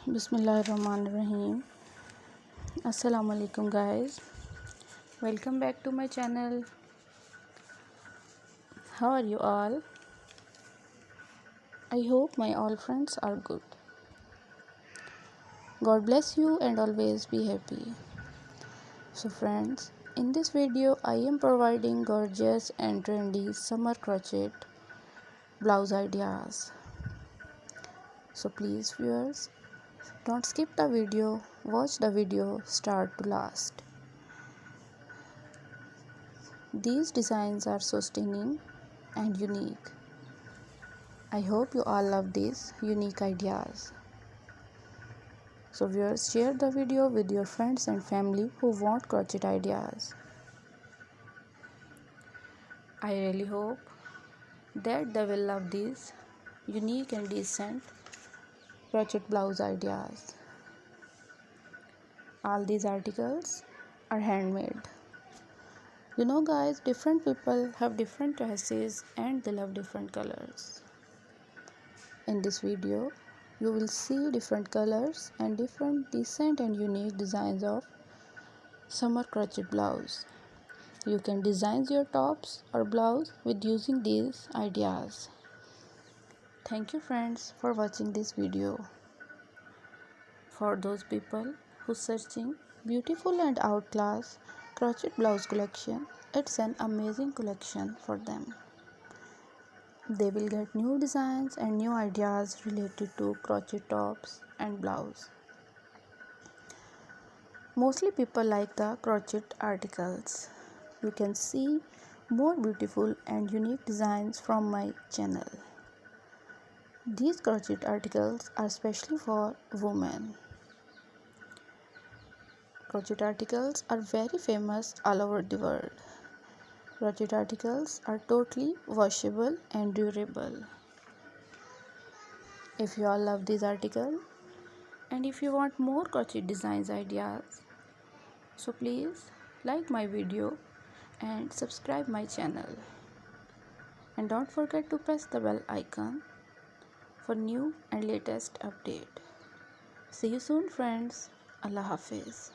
Bismillahirrahmanirrahim. Assalamu alaikum guys. Welcome back to my channel. How are you all? I hope my all friends are good. God bless you and always be happy. So friends, in this video I am providing gorgeous and trendy summer crochet blouse ideas. So please viewers, don't skip the video. Watch the video start to last. These designs are so stunning and unique. I hope you all love these unique ideas. So viewers, share the video with your friends and family who want crochet ideas. I really hope that they will love these unique and decent crochet blouse ideas. All these articles are handmade. You know guys, different people have different choices and they love different colors. In this video, you will see different colors and different decent and unique designs of summer crochet blouse. You can design your tops or blouse with using these ideas. Thank you friends for watching this video. For those people who searching beautiful and outclass crochet blouse collection, it's an amazing collection for them. They will get new designs and new ideas related to crochet tops and blouse. Mostly people like the crochet articles. You can see more beautiful and unique designs from my channel. These crochet articles are specially for women. Crochet articles are very famous all over the world. Crochet articles are totally washable and durable. If you all love this article and if you want more crochet designs ideas, so please like my video and subscribe my channel. And don't forget to press the bell icon for new and latest update. See you soon friends. Allah Hafiz.